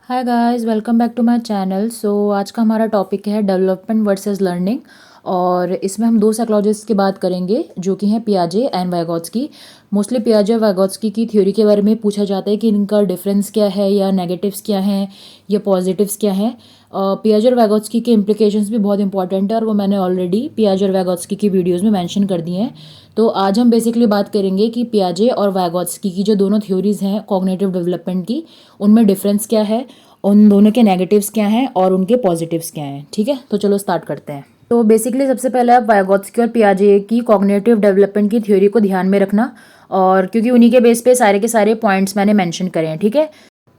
Hi guys, welcome back to my channel. आज का हमारा टॉपिक है डेवलपमेंट वर्सेस लर्निंग। और इसमें हम दो साइकोलॉजिस्ट की बात करेंगे जो कि हैं पियाजे एंड वाइगोत्स्की। मोस्टली पियाजे और वाइगोत्स्की की थ्योरी के बारे में पूछा जाता है कि इनका डिफरेंस क्या है, या नेगेटिव्स क्या हैं, या पॉजिटिव्स क्या हैं। पियाजे और वाइगोत्स्की के इम्प्लिकेशंस भी बहुत इंपॉर्टेंट है और वो मैंने ऑलरेडी पियाजे और वाइगोत्स्की की वीडियोज़ में मैंशन कर दिए हैं। तो आज हम बेसिकली बात करेंगे कि पियाजे और वाइगोत्स्की की जो दोनों थ्योरीज़ हैं कॉग्निटिव डेवलपमेंट की, उनमें डिफरेंस क्या है, उन दोनों के नेगेटिव्स क्या हैं और उनके पॉजिटिव्स क्या हैं। ठीक है, तो चलो स्टार्ट करते हैं। तो बेसिकली सबसे पहले आप वाइगोत्स्की और पियाजे की कॉग्निटिव डेवलपमेंट की थ्योरी को ध्यान में रखना, और क्योंकि उन्हीं के बेस पे सारे के सारे पॉइंट्स मैंने मेंशन करे हैं। ठीक है,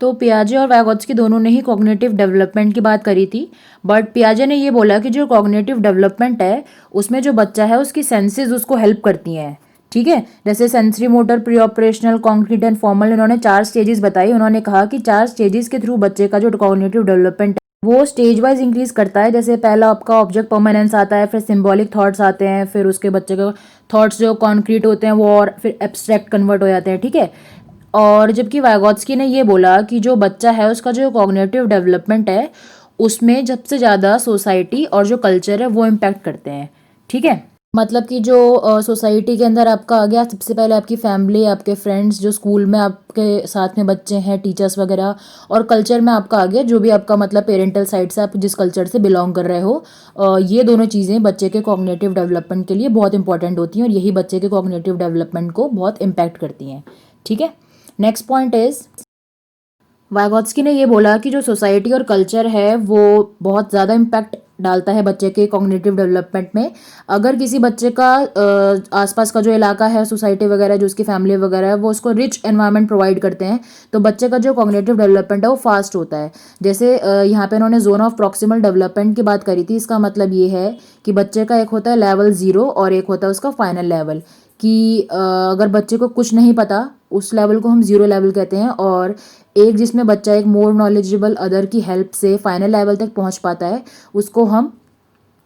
तो पियाजे और वाइगोत्स्की दोनों ने ही कॉग्निटिव डेवलपमेंट की बात करी थी। बट पियाजे ने ये बोला कि जो कॉग्निटिव डेवलपमेंट है उसमें जो बच्चा है उसकी सेंसेस उसको हेल्प करती हैं। ठीक है, जैसे sensory motor, pre operational, concrete and formal, इन्होंने 4 स्टेजेस बताई। उन्होंने कहा कि 4 स्टेजेस के थ्रू बच्चे का जो कॉग्निटिव डेवलपमेंट है वो स्टेज वाइज इंक्रीज करता है। जैसे पहला आपका ऑब्जेक्ट परमानेंस आता है, फिर सिंबॉलिक थॉट्स आते हैं, फिर उसके बच्चे के थॉट्स जो कॉन्क्रीट होते हैं वो और फिर एब्स्ट्रैक्ट कन्वर्ट हो जाते हैं। ठीक है, और जबकि वाइगोत्स्की ने ये बोला कि जो बच्चा है उसका जो कॉग्निटिव डेवलपमेंट है उसमें सबसे ज़्यादा सोसाइटी और जो कल्चर है वो इम्पैक्ट करते हैं। ठीक है, मतलब कि जो सोसाइटी के अंदर आपका आ गया, सबसे पहले आपकी फैमिली, आपके फ्रेंड्स, जो स्कूल में आपके साथ में बच्चे हैं, टीचर्स वगैरह, और कल्चर में आपका आ गया जो भी आपका मतलब पेरेंटल साइड से आप जिस कल्चर से बिलोंग कर रहे हो। ये दोनों चीज़ें बच्चे के कॉग्निटिव डेवलपमेंट के लिए बहुत इंपॉर्टेंट होती हैं और यही बच्चे के कॉग्निटिव डेवलपमेंट को बहुत इम्पैक्ट करती हैं। ठीक है, नेक्स्ट पॉइंट इज, वाइगोत्स्की ने ये बोला कि जो सोसाइटी और कल्चर है वो बहुत ज़्यादा इम्पैक्ट डालता है बच्चे के कॉग्निटिव डेवलपमेंट में। अगर किसी बच्चे का आसपास का जो इलाका है, सोसाइटी वगैरह, जो उसकी फैमिली वगैरह है, वो उसको रिच एनवायरनमेंट प्रोवाइड करते हैं तो बच्चे का जो कॉग्निटिव डेवलपमेंट है वो फास्ट होता है। जैसे यहाँ पे उन्होंने जोन ऑफ प्रॉक्सिमल डेवलपमेंट की बात करी थी। इसका मतलब ये है कि बच्चे का एक होता है लेवल 0 और एक होता है उसका फाइनल लेवल। कि अगर बच्चे को कुछ नहीं पता, उस लेवल को हम 0 लेवल कहते हैं, और एक जिसमें बच्चा एक मोर नॉलेजेबल अदर की हेल्प से फाइनल लेवल तक पहुंच पाता है, उसको हम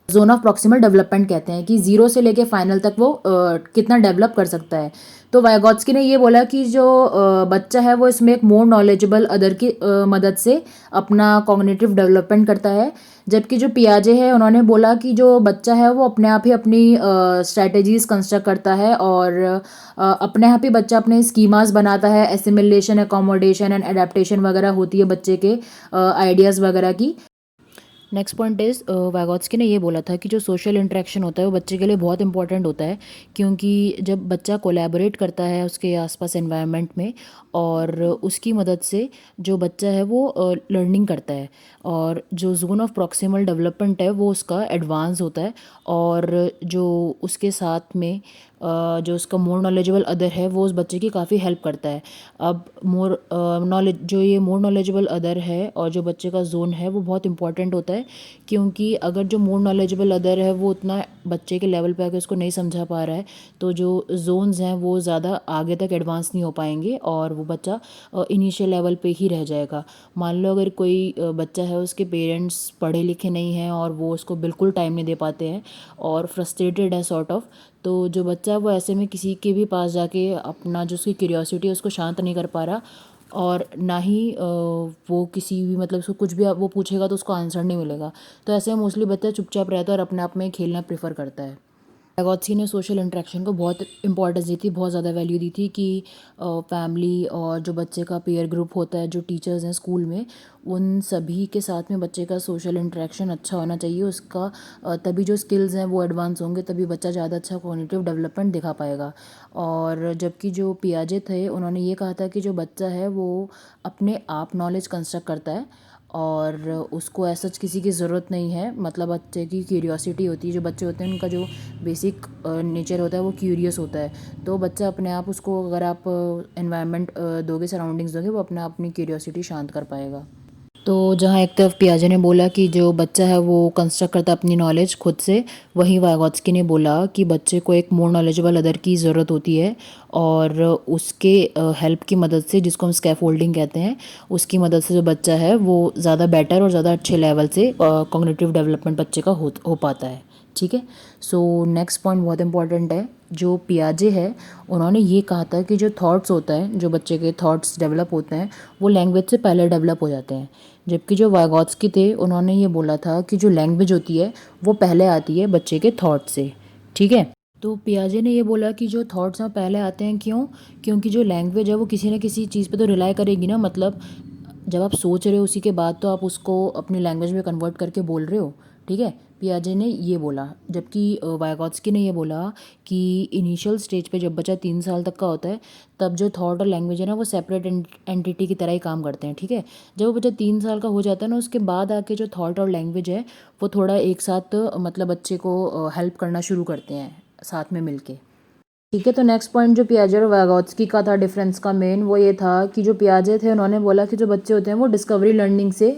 जोन ऑफ प्रॉक्सिमल डेवलपमेंट कहते हैं। कि 0 से लेके फाइनल तक वो कितना डेवलप कर सकता है। तो वाइगोत्स्की ने ये बोला कि जो बच्चा है वो इसमें एक मोर नॉलेजेबल अदर की मदद से अपना कॉग्निटिव डेवलपमेंट करता है। जबकि जो पियाजे है उन्होंने बोला कि जो बच्चा है वो अपने आप ही अपनी स्ट्रैटेजीज कंस्ट्रक्ट करता है, और अपने आप ही बच्चा अपने स्कीमास बनाता है, एसिमिलेशन, एकोमोडेशन एंड एडेप्टेशन वगैरह होती है बच्चे के आइडियाज़ वगैरह की। नेक्स्ट पॉइंट इज़, वाइगोत्स्की ने ये बोला था कि जो सोशल इंटरेक्शन होता है वो बच्चे के लिए बहुत इंपॉर्टेंट होता है, क्योंकि जब बच्चा कोलैबोरेट करता है उसके आसपास एनवायरनमेंट में, और उसकी मदद से जो बच्चा है वो लर्निंग करता है, और जो जोन ऑफ प्रॉक्सिमल डेवलपमेंट है वो उसका एडवांस होता है, और जो उसके साथ में जो उसका मोर नॉलेजेबल अदर है वो उस बच्चे की काफ़ी हेल्प करता है। अब मोर नॉलेज जो ये मोर नॉलेजेबल अदर है और जो बच्चे का जोन है वो बहुत इंपॉर्टेंट होता है, क्योंकि अगर जो मोर नॉलेजेबल अदर है वो उतना बच्चे के लेवल पे आके उसको नहीं समझा पा रहा है, तो जो जोन्स हैं वो ज़्यादा आगे तक एडवांस नहीं हो पाएंगे और वो बच्चा इनिशियल लेवल पे ही रह जाएगा। मान लो अगर कोई बच्चा है, उसके पेरेंट्स पढ़े लिखे नहीं हैं और वो उसको बिल्कुल टाइम नहीं दे पाते हैं और फ्रस्ट्रेटेड है सॉर्ट ऑफ, तो जो बच्चा है वो ऐसे में किसी के भी पास जाके अपना जो उसकी क्यूरियोसिटी है उसको शांत नहीं कर पा रहा, और ना ही वो किसी भी मतलब उसको कुछ भी वो पूछेगा तो उसको आंसर नहीं मिलेगा। तो ऐसे में मोस्टली बच्चा चुपचाप रहता है और अपने आप में खेलना प्रेफर करता है। वाइगोत्स्की ने सोशल इंटरेक्शन को बहुत इंपॉर्टेंस दी थी, बहुत ज़्यादा वैल्यू दी थी कि फैमिली और जो बच्चे का पीयर ग्रुप होता है, जो टीचर्स हैं स्कूल में, उन सभी के साथ में बच्चे का सोशल इंटरेक्शन अच्छा होना चाहिए। उसका तभी जो स्किल्स हैं वो एडवांस होंगे, तभी बच्चा ज़्यादा अच्छा कॉग्निटिव डेवलपमेंट दिखा पाएगा। और जबकि जो पियाजे थे उन्होंने ये कहा था कि जो बच्चा है वो अपने आप नॉलेज कंस्ट्रक्ट करता है और उसको ऐसा किसी की ज़रूरत नहीं है। मतलब बच्चे की क्यूरियोसिटी होती है, जो बच्चे होते हैं उनका जो बेसिक नेचर होता है वो क्यूरियस होता है। तो बच्चा अपने आप, उसको अगर आप एनवायरनमेंट दोगे, सराउंडिंग्स दोगे, वो अपने आप अपनी क्यूरियोसिटी शांत कर पाएगा। तो जहाँ एक तरफ पियाजे ने बोला कि जो बच्चा है वो कंस्ट्रक्ट करता है अपनी नॉलेज खुद से, वहीं वाइगोत्स्की ने बोला कि बच्चे को एक मोर नॉलेजेबल अदर की ज़रूरत होती है, और उसके हेल्प की मदद से, जिसको हम स्कैफोल्डिंग कहते हैं, उसकी मदद से जो बच्चा है वो ज़्यादा बेटर और ज़्यादा अच्छे लेवल से कॉग्निटिव डेवलपमेंट बच्चे का हो पाता है। ठीक है, सो नेक्स्ट पॉइंट बहुत इंपॉर्टेंट है जो पियाजे है उन्होंने ये कहा था कि जो थॉट्स होता है, जो बच्चे के थॉट्स डेवलप होते हैं वो लैंग्वेज से पहले डेवलप हो जाते हैं। जबकि जो वाइगॉत्स्की थे उन्होंने ये बोला था कि जो लैंग्वेज होती है वो पहले आती है बच्चे के थॉट से। ठीक है, तो पियाजे ने ये बोला कि जो थॉट्स हैं पहले आते हैं, क्यों? क्योंकि जो लैंग्वेज है वो किसी न किसी चीज़ पे तो रिलाई करेगी ना। मतलब जब आप सोच रहे हो उसी के बाद तो आप उसको अपनी लैंग्वेज में कन्वर्ट करके बोल रहे हो। ठीक है, पियाजे ने ये बोला। जबकि वाइगॉत्स्की ने ये बोला कि इनिशियल स्टेज पे जब बच्चा 3 साल तक का होता है तब जो थॉट और लैंग्वेज है ना वो सेपरेट एंटिटी की तरह ही काम करते हैं। ठीक है, जब वो बच्चा 3 साल का हो जाता है ना उसके बाद आके जो थॉट और लैंग्वेज है वो थोड़ा एक साथ मतलब बच्चे को हेल्प करना शुरू करते हैं साथ में मिलके। ठीक है, तो नेक्स्ट पॉइंट जो पियाजे और वाइगॉत्स्की का था डिफरेंस का मेन, वो ये था कि जो पियाजे थे उन्होंने बोला कि जो बच्चे होते हैं वो डिस्कवरी लर्निंग से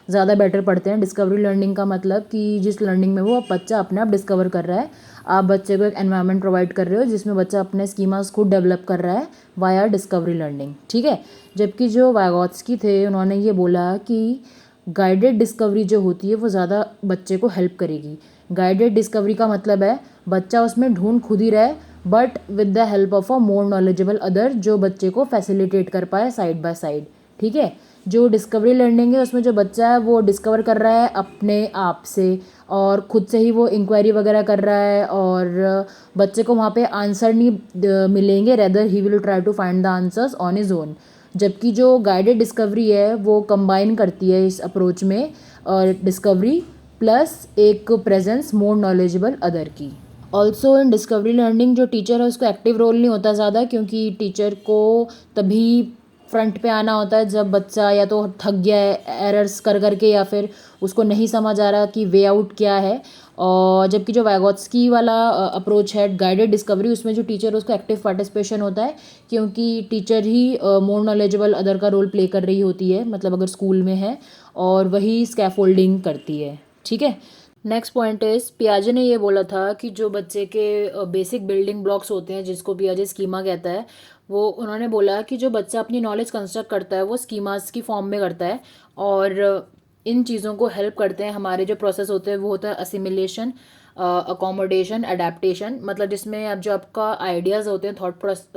ज़्यादा बेटर पढ़ते हैं। डिस्कवरी लर्निंग का मतलब कि जिस लर्निंग में वो बच्चा अपने आप डिस्कवर कर रहा है, आप बच्चे को एक एनवायरनमेंट प्रोवाइड कर रहे हो जिसमें बच्चा अपने स्कीमास खुद डेवलप कर रहा है वाया डिस्कवरी लर्निंग। ठीक है, जबकि जो वाइगॉत्स्की थे उन्होंने ये बोला कि गाइडेड डिस्कवरी जो होती है वो ज़्यादा बच्चे को हेल्प करेगी। गाइडेड डिस्कवरी का मतलब है बच्चा उसमें ढूंढ खुद ही रहे but with the help of a more knowledgeable other, जो बच्चे को फैसिलिटेट कर पाए साइड बाय साइड। ठीक है, जो डिस्कवरी लर्निंग है उसमें जो बच्चा है वो डिस्कवर कर रहा है अपने आप से और खुद से ही वो इंक्वायरी वगैरह कर रहा है और बच्चे को वहाँ पे आंसर नहीं मिलेंगे, rather he will try to find the answers on his own. जबकि जो गाइडेड डिस्कवरी है वो कंबाइन करती है इस अप्रोच में और डिस्कवरी प्लस एक प्रेजेंस मोर नॉलेजेबल अदर की। ऑल्सो इन डिस्कवरी लर्निंग जो टीचर है उसको एक्टिव रोल नहीं होता ज़्यादा, क्योंकि टीचर को तभी फ्रंट पे आना होता है जब बच्चा या तो थक गया है एरर्स कर करके या फिर उसको नहीं समझ आ रहा कि वे आउट क्या है। और जबकि जो वाइगॉत्स्की वाला अप्रोच है गाइडेड डिस्कवरी, उसमें जो टीचर है उसको एक्टिव पार्टिसिपेशन होता है, क्योंकि टीचर ही मोर नॉलेजेबल अदर का रोल प्ले कर रही होती है, मतलब अगर स्कूल में है, और वही स्कैफोल्डिंग करती है। ठीक है, नेक्स्ट पॉइंट इज पियाजे ने ये बोला था कि जो बच्चे के बेसिक बिल्डिंग ब्लॉक्स होते हैं जिसको पियाजे स्कीमा कहता है, वो उन्होंने बोला कि जो बच्चा अपनी नॉलेज कंस्ट्रक्ट करता है वो स्कीमास की फॉर्म में करता है और इन चीज़ों को हेल्प करते हैं। हमारे जो प्रोसेस होते हैं वो होता है असिमिलेशन, अकोमोडेशन, अडेप्टेशन, मतलब जिसमें अब जो आपका आइडियाज़ होते हैं,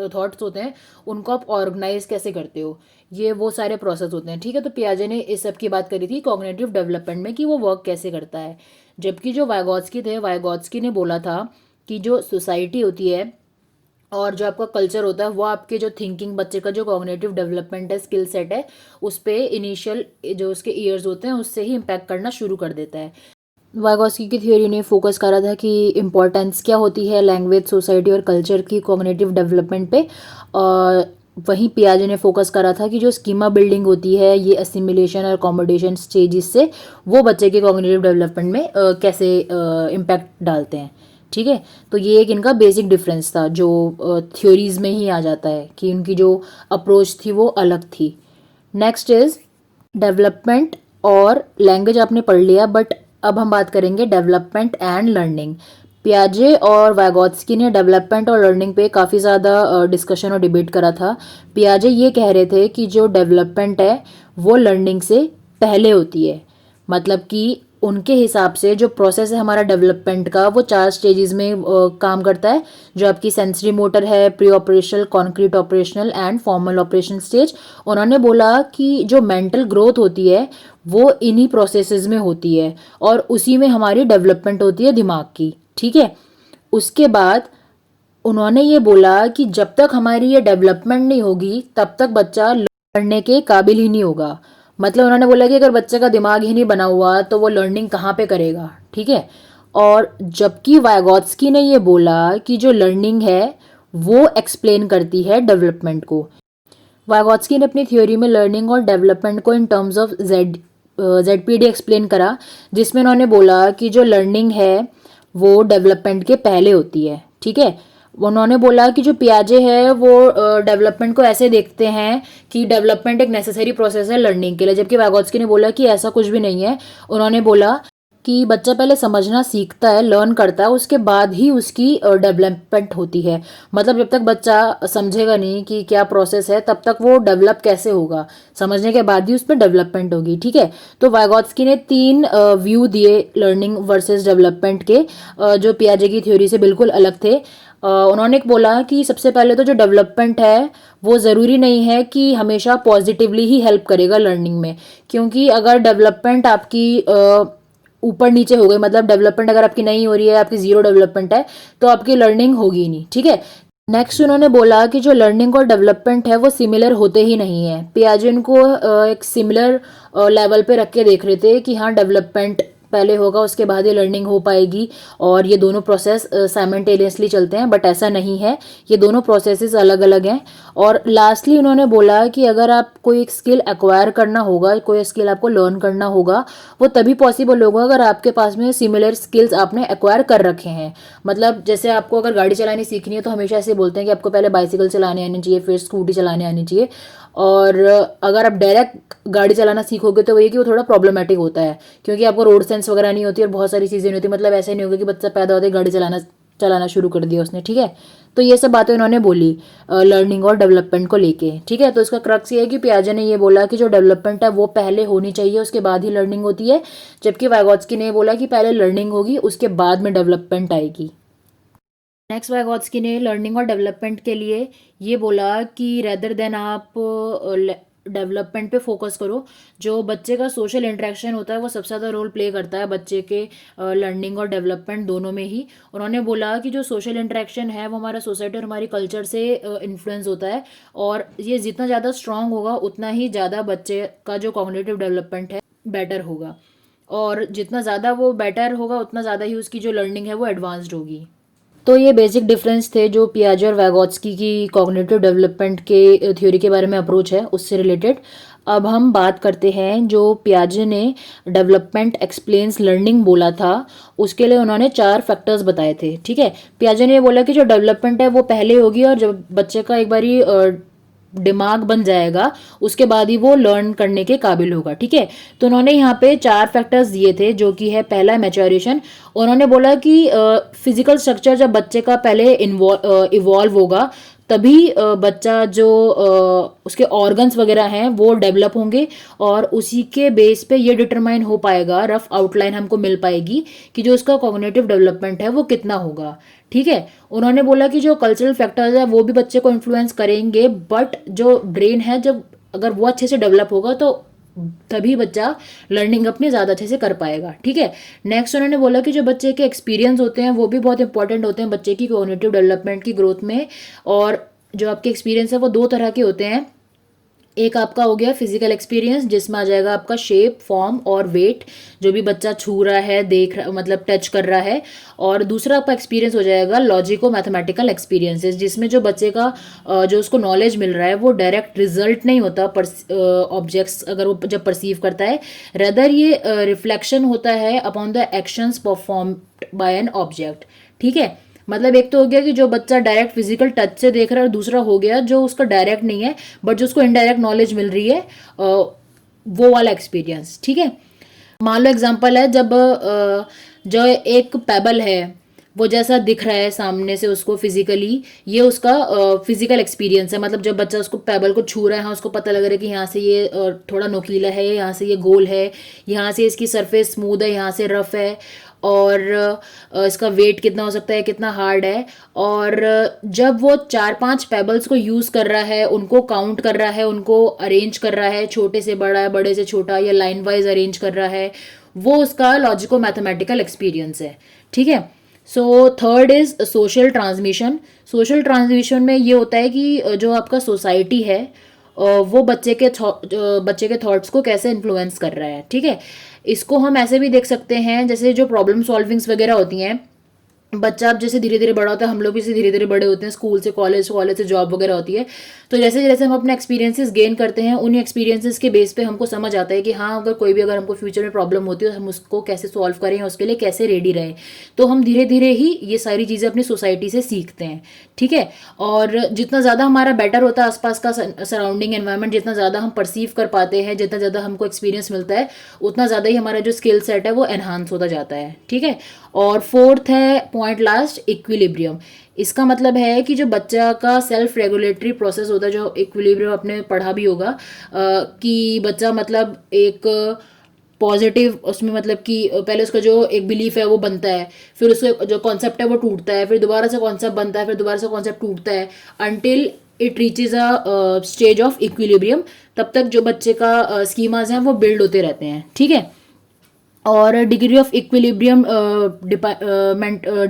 थॉट्स होते हैं, उनको आप ऑर्गेनाइज कैसे करते हो, ये वो सारे प्रोसेस होते हैं। ठीक है, तो पियाजे ने इस सब की बात करी थी कॉग्निटिव डेवलपमेंट में कि वो वर्क कैसे करता है। जबकि जो वाइगॉत्स्की थे, वाइगॉत्स्की ने बोला था कि जो सोसाइटी होती है और जो आपका कल्चर होता है वो आपके जो थिंकिंग, बच्चे का जो कॉग्निटिव डेवलपमेंट है, स्किल सेट है, उस पर इनिशियल जो उसके ईयर्स होते हैं उससे ही इम्पैक्ट करना शुरू कर देता है। वाइगॉत्स्की की थ्योरी ने फोकस करा था कि इम्पोर्टेंस क्या होती है लैंग्वेज, सोसाइटी और कल्चर की कॉग्निटिव डेवलपमेंट पे, और वहीं पियाजे ने फोकस करा था कि जो स्कीमा बिल्डिंग होती है, ये असिमिलेशन और अकोमोडेशन स्टेजेस से वो बच्चे के कॉग्निटिव डेवलपमेंट में कैसे इम्पैक्ट डालते हैं। ठीक है, तो ये एक इनका बेसिक डिफरेंस था जो थ्योरीज में ही आ जाता है कि उनकी जो अप्रोच थी वो अलग थी। नेक्स्ट इज डेवलपमेंट और लैंग्वेज आपने पढ़ लिया, बट अब हम बात करेंगे डेवलपमेंट एंड लर्निंग। पियाजे और वाइगॉत्स्की ने डेवलपमेंट और लर्निंग पे काफ़ी ज़्यादा डिस्कशन और डिबेट करा था। पियाजे ये कह रहे थे कि जो डेवलपमेंट है वो लर्निंग से पहले होती है, मतलब कि उनके हिसाब से जो प्रोसेस है हमारा डेवलपमेंट का वो 4 स्टेजेस में काम करता है, जो आपकी सेंसरी मोटर है, pre operational, concrete operational and formal operation stage. उन्होंने बोला कि जो मेंटल ग्रोथ होती है वो इन्हीं प्रोसेसेस में होती है और उसी में हमारी डेवलपमेंट होती है दिमाग की। ठीक है, उसके बाद उन्होंने ये बोला कि जब तक हमारी ये डेवलपमेंट नहीं होगी तब तक बच्चा पढ़ने के काबिल ही नहीं होगा। मतलब उन्होंने बोला कि अगर बच्चे का दिमाग ही नहीं बना हुआ तो वो लर्निंग कहाँ पे करेगा। ठीक है, और जबकि वाइगॉत्स्की ने ये बोला कि जो लर्निंग है वो एक्सप्लेन करती है डेवलपमेंट को। वाइगॉत्स्की ने अपनी थ्योरी में लर्निंग और डेवलपमेंट को in terms of ZPD explain करा, जिसमें उन्होंने बोला कि जो लर्निंग है वो डेवलपमेंट के पहले होती है। ठीक है, उन्होंने बोला कि जो पियाजे है वो डेवलपमेंट को ऐसे देखते हैं कि डेवलपमेंट एक नेसेसरी प्रोसेस है लर्निंग के लिए, जबकि वाइगॉत्स्की ने बोला कि ऐसा कुछ भी नहीं है। उन्होंने बोला कि बच्चा पहले समझना सीखता है, लर्न करता है, उसके बाद ही उसकी डेवलपमेंट होती है। मतलब जब तक बच्चा समझेगा नहीं कि क्या प्रोसेस है तब तक वो डेवलप कैसे होगा, समझने के बाद ही उसमें डेवलपमेंट होगी। ठीक है, तो वाइगॉत्स्की ने 3 व्यू दिए लर्निंग वर्सेस डेवलपमेंट के, जो पियाजे की थ्योरी से बिल्कुल अलग थे। उन्होंने बोला कि सबसे पहले तो जो डेवलपमेंट है वो ज़रूरी नहीं है कि हमेशा पॉजिटिवली ही हेल्प करेगा लर्निंग में, क्योंकि अगर डेवलपमेंट आपकी ऊपर नीचे हो गई, मतलब डेवलपमेंट अगर आपकी नहीं हो रही है, आपकी ज़ीरो डेवलपमेंट है, तो आपकी लर्निंग होगी ही नहीं, ठीक है। नेक्स्ट उन्होंने बोला कि जो लर्निंग और डेवलपमेंट है वो सिमिलर होते ही नहीं है। पियाजे इनको एक सिमिलर लेवल पे रख के देख रहे थे कि हाँ डेवलपमेंट पहले होगा उसके बाद ये लर्निंग हो पाएगी, और ये दोनों प्रोसेस साइमल्टेनियसली चलते हैं, बट ऐसा नहीं है, ये दोनों प्रोसेसेस अलग अलग हैं। और लास्टली उन्होंने बोला कि अगर आप कोई एक स्किल एक्वायर करना होगा, कोई स्किल आपको लर्न करना होगा, वो तभी पॉसिबल होगा अगर आपके पास में सिमिलर स्किल्स आपने एक्वायर कर रखे हैं। मतलब जैसे आपको अगर गाड़ी चलानी सीखनी है तो हमेशा ऐसे बोलते हैं कि आपको पहले बाइसिकल चलाने आनी चाहिए, फिर स्कूटी चलाने आनी चाहिए। और अगर आप डायरेक्ट गाड़ी चलाना सीखोगे तो वही कि वो थोड़ा प्रॉब्लमेटिक होता है, क्योंकि आपको रोड सेंस वगैरह नहीं होती और बहुत सारी चीज़ें नहीं होती। मतलब ऐसे नहीं होगा कि बच्चा पैदा होते ही गाड़ी चलाना चलाना शुरू कर दिया उसने, ठीक है। तो ये सब बातें उन्होंने बोली लर्निंग और डेवलपमेंट को लेके, ठीक है। तो इसका क्रक्स ये है कि पियाजे ने ये बोला कि जो डेवलपमेंट है वो पहले होनी चाहिए, उसके बाद ही लर्निंग होती है, जबकि वाइगोत्स्की ने बोला कि पहले लर्निंग होगी उसके बाद में डेवलपमेंट आएगी। नेक्स्ट वाइगोत्स्की ने लर्निंग और डेवलपमेंट के लिए ये बोला कि रेदर देन आप डेवलपमेंट पे फोकस करो, जो बच्चे का सोशल इंटरेक्शन होता है वो सबसे ज़्यादा रोल प्ले करता है बच्चे के लर्निंग और डेवलपमेंट दोनों में ही। उन्होंने बोला कि जो सोशल इंटरेक्शन है वो हमारा सोसाइटी और हमारी कल्चर से इन्फ्लुएंस होता है, और ये जितना ज़्यादा स्ट्रांग होगा उतना ही ज़्यादा बच्चे का जो कॉग्निटिव डेवलपमेंट है बेटर होगा, और जितना ज़्यादा वो बेटर होगा उतना ज़्यादा ही उसकी जो लर्निंग है वो एडवांस्ड होगी। तो ये बेसिक डिफरेंस थे जो पियाजे और वैगोत्स्की की कॉग्निटिव डेवलपमेंट के थ्योरी के बारे में अप्रोच है उससे रिलेटेड। अब हम बात करते हैं जो पियाजे ने डेवलपमेंट एक्सप्लेन्स लर्निंग बोला था, उसके लिए उन्होंने 4 फैक्टर्स बताए थे, ठीक है। पियाजे ने बोला कि जो डेवलपमेंट है वो पहले होगी, और जब बच्चे का एक बारी दिमाग बन जाएगा उसके बाद ही वो लर्न करने के काबिल होगा, ठीक है। तो उन्होंने यहाँ पे 4 फैक्टर्स दिए थे, जो कि है पहला मैच्योरेशन। उन्होंने बोला कि फिजिकल स्ट्रक्चर जब बच्चे का पहले इवॉल्व होगा तभी बच्चा जो उसके ऑर्गन्स वगैरह हैं वो डेवलप होंगे, और उसी के बेस पे ये डिटरमाइन हो पाएगा, रफ आउटलाइन हमको मिल पाएगी कि जो उसका कॉग्निटिव डेवलपमेंट है वो कितना होगा, ठीक है। उन्होंने बोला कि जो कल्चरल फैक्टर्स है वो भी बच्चे को इन्फ्लुएंस करेंगे, बट जो ब्रेन है जब अगर वो अच्छे से डेवलप होगा तो तभी बच्चा लर्निंग अपनी ज़्यादा अच्छे से कर पाएगा, ठीक है। नेक्स्ट उन्होंने बोला कि जो बच्चे के एक्सपीरियंस होते हैं वो भी बहुत इंपॉर्टेंट होते हैं बच्चे की कॉग्निटिव डेवलपमेंट की ग्रोथ में। और जो आपके एक्सपीरियंस है वो 2 तरह के होते हैं। एक आपका हो गया फिजिकल एक्सपीरियंस, जिसमें आ जाएगा आपका शेप, फॉर्म और वेट, जो भी बच्चा छू रहा है, देख रहा, मतलब टच कर रहा है। और दूसरा आपका एक्सपीरियंस हो जाएगा लॉजिको मैथमेटिकल एक्सपीरियंसेस, जिसमें जो बच्चे का जो उसको नॉलेज मिल रहा है वो डायरेक्ट रिजल्ट नहीं होता ऑब्जेक्ट्स अगर वो जब परसीव करता है, रेदर ये रिफ्लेक्शन होता है upon the actions performed by an object, ठीक है। मतलब एक तो हो गया कि जो बच्चा डायरेक्ट फिजिकल टच से देख रहा है, और दूसरा हो गया जो उसका डायरेक्ट नहीं है बट जो उसको इनडायरेक्ट नॉलेज मिल रही है, वो वाला एक्सपीरियंस, ठीक है। मान लो एग्जांपल है, जब जो एक पेबल है वो जैसा दिख रहा है सामने से उसको फिजिकली, ये उसका फिजिकल एक्सपीरियंस है। मतलब जब बच्चा उसको पेबल को छू रहा है, हाँ उसको पता लग रहा है कि यहाँ से ये थोड़ा नोकीला है, यहाँ से ये गोल है, यहाँ से इसकी सरफेस स्मूथ है, यहाँ से रफ है, और इसका वेट कितना हो सकता है, कितना हार्ड है। और जब वो 4-5 पेबल्स को यूज़ कर रहा है, उनको काउंट कर रहा है, उनको अरेंज कर रहा है, छोटे से बड़ा, बड़े से छोटा, या लाइन वाइज अरेंज कर रहा है, वो उसका लॉजिको मैथमेटिकल एक्सपीरियंस है, ठीक है। So third is social transmission. Social transmission में ये होता है कि जो आपका सोसाइटी है वो बच्चे के थॉट्स को कैसे इन्फ्लुएंस कर रहा है, ठीक है। इसको हम ऐसे भी देख सकते हैं, जैसे जो प्रॉब्लम सॉल्विंग्स वगैरह होती हैं, बच्चा अब जैसे धीरे धीरे बड़ा होता है, हम लोग भी धीरे धीरे बड़े होते हैं, स्कूल से कॉलेज, कॉलेज से जॉब वगैरह होती है। तो जैसे जैसे हम अपने एक्सपीरियंसेस गेन करते हैं, उन एक्सपीरियंसेस के बेस पे हमको समझ आता है कि हाँ अगर कोई भी अगर हमको फ्यूचर में प्रॉब्लम होती है तो हम उसको कैसे सॉल्व करें, उसके लिए कैसे रेडी रहें। तो हम धीरे धीरे ही ये सारी चीज़ें अपनी सोसाइटी से सीखते हैं, ठीक है। और जितना ज़्यादा हमारा बेटर होता है आसपास का सराउंडिंग एनवायरनमेंट, जितना ज़्यादा हम परसीव कर पाते हैं, जितना ज़्यादा हमको एक्सपीरियंस मिलता है, उतना ज़्यादा ही हमारा जो स्किल सेट है वो एनहांस होता जाता है, ठीक है। और फोर्थ है पॉइंट लास्ट, इक्विलिब्रियम। इसका मतलब है कि जो बच्चा का सेल्फ रेगुलेटरी प्रोसेस होता है, जो इक्विलिब्रियम आपने पढ़ा भी होगा कि बच्चा मतलब एक पॉजिटिव उसमें मतलब कि पहले उसका जो एक बिलीफ है वो बनता है, फिर उसका जो कॉन्सेप्ट है वो टूटता है, फिर दोबारा से कॉन्सेप्ट बनता है, फिर दोबारा से कॉन्सेप्ट टूटता है, until it reaches a stage of equilibrium. तब तक जो बच्चे का स्कीमाज हैं वो बिल्ड होते रहते हैं, ठीक है। और डिग्री ऑफ इक्विलिब्रियम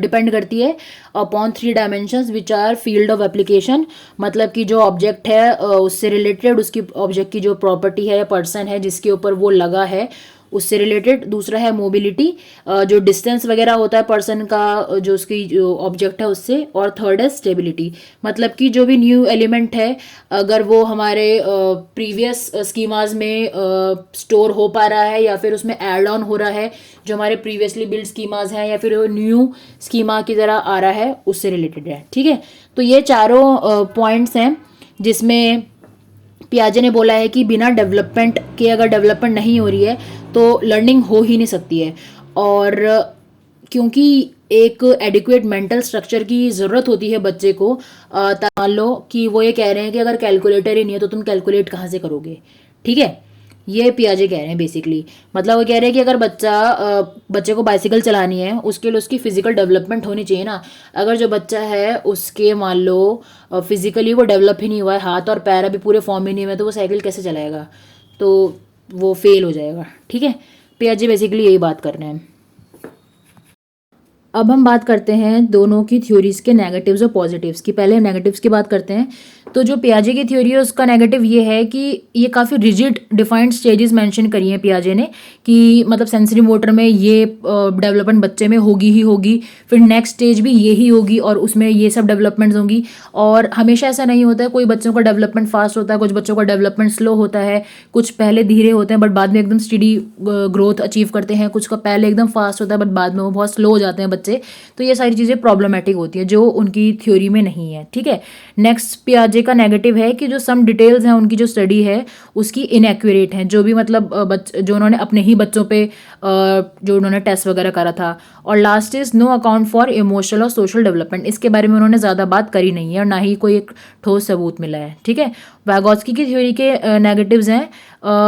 डिपेंड करती है upon 3 dimensions which are field of application. मतलब कि जो ऑब्जेक्ट है उससे रिलेटेड, उसकी ऑब्जेक्ट की जो प्रॉपर्टी है या पर्सन है जिसके ऊपर वो लगा है उससे रिलेटेड। दूसरा है मोबिलिटी, जो डिस्टेंस वगैरह होता है पर्सन का जो उसकी जो ऑब्जेक्ट है उससे। और थर्ड है स्टेबिलिटी, मतलब कि जो भी न्यू एलिमेंट है अगर वो हमारे प्रीवियस स्कीमाज में स्टोर हो पा रहा है या फिर उसमें ऐड ऑन हो रहा है जो हमारे प्रीवियसली बिल्ड स्कीमाज हैं, या फिर वो न्यू स्कीमा की तरह आ रहा है, उससे रिलेटेड है, ठीक है। तो ये चारों पॉइंट्स हैं जिसमें पियाजे ने बोला है कि बिना डेवलपमेंट के अगर डेवलपमेंट नहीं हो रही है तो लर्निंग हो ही नहीं सकती है। और क्योंकि एक एडिक्वेट मेंटल स्ट्रक्चर की ज़रूरत होती है बच्चे को, मान लो कि वो ये कह रहे हैं कि अगर कैलकुलेटर ही नहीं है तो तुम कैलकुलेट कहाँ से करोगे, ठीक है। ये पियाजे कह रहे हैं बेसिकली। मतलब वो कह रहे हैं कि अगर बच्चे को बाइसिकल चलानी है उसके लिए उसकी फिजिकल डेवलपमेंट होनी चाहिए ना। अगर जो बच्चा है उसके मान लो फिजिकली वो डेवलप ही नहीं हुआ है, हाथ और पैर अभी पूरे फॉर्म में नहीं हुए, तो वो साइकिल कैसे चलाएगा, तो वो फेल हो जाएगा, ठीक है। पियाजे बेसिकली यही बात कर रहे हैं। अब हम बात करते हैं दोनों की थ्योरीज के नेगेटिव्स और पॉजिटिव्स की। पहले हम नेगेटिव्स की बात करते हैं। तो जो पियाजे की थ्योरी है उसका नेगेटिव ये है कि ये काफ़ी रिजिड डिफाइंड स्टेजेस मेंशन करी हैं पियाजे ने, कि मतलब सेंसरी मोटर में ये डेवलपमेंट बच्चे में होगी ही होगी, फिर नेक्स्ट स्टेज भी ये ही होगी और उसमें ये सब डेवलपमेंट्स होंगी। और हमेशा ऐसा नहीं होता है, कोई बच्चों का डेवलपमेंट फास्ट होता है, कुछ बच्चों का डेवलपमेंट स्लो होता है, कुछ पहले धीरे होते हैं बट बाद में एकदम स्टडी ग्रोथ अचीव करते हैं, कुछ का पहले एकदम फास्ट होता है बट बाद में वो बहुत स्लो हो जाते हैं बच्चे। तो ये सारी चीज़ें प्रॉब्लमेटिक होती है जो उनकी थ्योरी में नहीं है, ठीक है। नेक्स्ट पियाजे का नेगेटिव है कि जो सम डिटेल्स हैं उनकी जो स्टडी है उसकी इनएक्यूरेट है, जो भी मतलब जो उन्होंने अपने ही बच्चों पे जो उन्होंने टेस्ट वगैरह करा था। और last is no account for emotional और सोशल डेवलपमेंट, इसके बारे में उन्होंने ज़्यादा बात करी नहीं है और ना ही कोई एक ठोस सबूत मिला है, ठीक है। वैगोत्स्की की थ्योरी के नेगेटिव्स हैं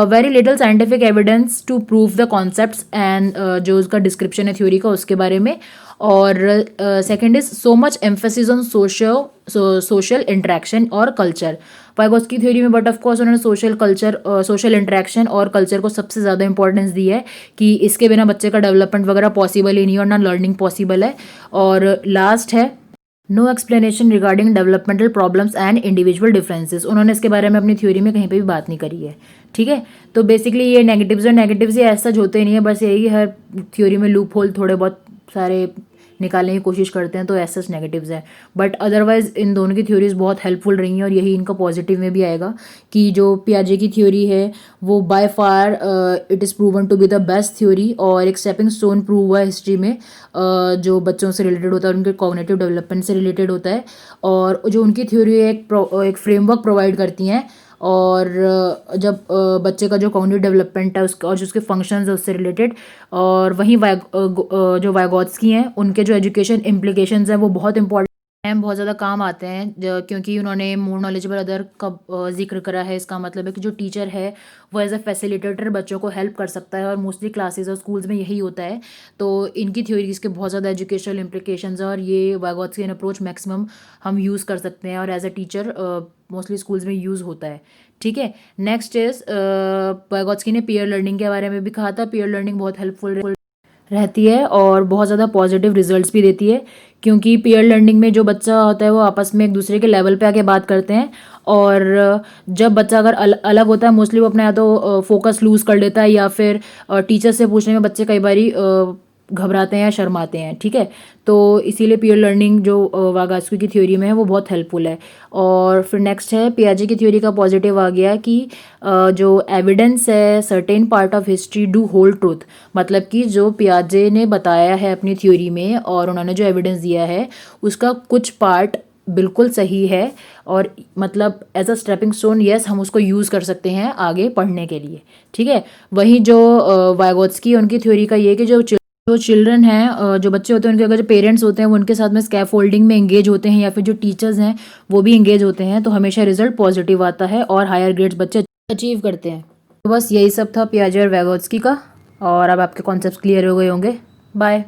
very little scientific evidence to prove the concepts and जो उसका डिस्क्रिप्शन है थ्योरी का उसके बारे में। और second is so much emphasis on social interaction और कल्चर वाइगोत्स्की थ्योरी में। बट ऑफ कोर्स उन्होंने सोशल इंटरेक्शन और कल्चर को सबसे ज़्यादा इंपॉर्टेंस दी है कि इसके बिना बच्चे का डेवलपमेंट वगैरह पॉसिबल ही नहीं और ना लर्निंग पॉसिबल है। और लास्ट है no explanation regarding developmental problems and individual differences, उन्होंने इसके बारे में अपनी थ्योरी में कहीं पे भी बात नहीं करी है, ठीक है। तो बेसिकली ये नेगेटिव्स ये ऐसा होते नहीं है, बस यही कि हर थ्योरी में लूप होल थोड़े बहुत सारे निकालने की कोशिश करते हैं, तो ऐसा नेगेटिव्स हैं। बट अदरवाइज इन दोनों की थ्योरीज बहुत हेल्पफुल रही हैं और यही इनका पॉजिटिव में भी आएगा कि जो पियाजे की थ्योरी है वो by far it is proven to be the best theory और एक स्टेपिंग स्टोन प्रूव हुआ है हिस्ट्री में, जो बच्चों से रिलेटेड होता है, उनके कॉग्निटिव डेवलपमेंट से रिलेटेड होता है। और जो उनकी थ्योरी है एक फ्रेमवर्क प्रोवाइड करती हैं और जब बच्चे का जो कॉग्निटिव डेवलपमेंट है उसका और जो उसके फंक्शंस है उससे रिलेटेड। और वहीं जो वाइगोत्स्की हैं उनके जो एजुकेशन इम्प्लीकेशंस हैं वो बहुत इंपॉर्टेंट हैं, बहुत ज़्यादा काम आते हैं क्योंकि उन्होंने मोर नॉलेजेबल अदर का जिक्र करा है। इसका मतलब है कि जो टीचर है वो एज अ फैसिलिटेटर बच्चों को हेल्प कर सकता है और मोस्टली क्लासेस और स्कूल्स में यही होता है। तो इनकी थ्योरीज के बहुत ज़्यादा एजुकेशनल इम्प्लीकेशंस है और ये वाइगोत्स्कियन अप्रोच मैक्सिमम हम यूज़ कर सकते हैं और as a teacher mostly schools में यूज़ होता है, ठीक है। नेक्स्ट इज वाइगोत्स्की ने पीयर लर्निंग के बारे में भी कहा था। पीयर लर्निंग बहुत हेल्पफुल रहती है और बहुत ज़्यादा पॉजिटिव रिजल्ट्स भी देती है, क्योंकि पीयर लर्निंग में जो बच्चा होता है वो आपस में एक दूसरे के लेवल पे आके बात करते हैं। और जब बच्चा अगर अलग होता है मोस्टली वो अपने या तो फोकस लूज़ कर लेता है या फिर टीचर से पूछने में बच्चे कई बारी घबराते हैं या शर्माते हैं, ठीक है। तो इसीलिए पीयर लर्निंग जो वाइगोत्स्की की थ्योरी में है वो बहुत हेल्पफुल है। और फिर नेक्स्ट है पियाजे की थ्योरी का पॉजिटिव आ गया कि जो एविडेंस है certain part of history do hold truth, मतलब कि जो पियाजे ने बताया है अपनी थ्योरी में और उन्होंने जो एविडेंस दिया है उसका कुछ पार्ट बिल्कुल सही है और मतलब as a stepping stone yes हम उसको यूज़ कर सकते हैं आगे पढ़ने के लिए, ठीक है। वहीं जो वाइगोत्स्की उनकी थ्योरी का ये कि जो चिल्ड्रन हैं जो बच्चे होते हैं उनके अगर जो पेरेंट्स होते हैं वो उनके साथ में स्कैफोल्डिंग में एंगेज होते हैं या फिर जो टीचर्स हैं वो भी एंगेज होते हैं तो हमेशा रिजल्ट पॉजिटिव आता है और हायर ग्रेड्स बच्चे अचीव करते हैं। तो बस यही सब था पियाजे और वाइगोत्स्की का। और अब आपके कॉन्सेप्ट क्लियर हो गए होंगे। बाय।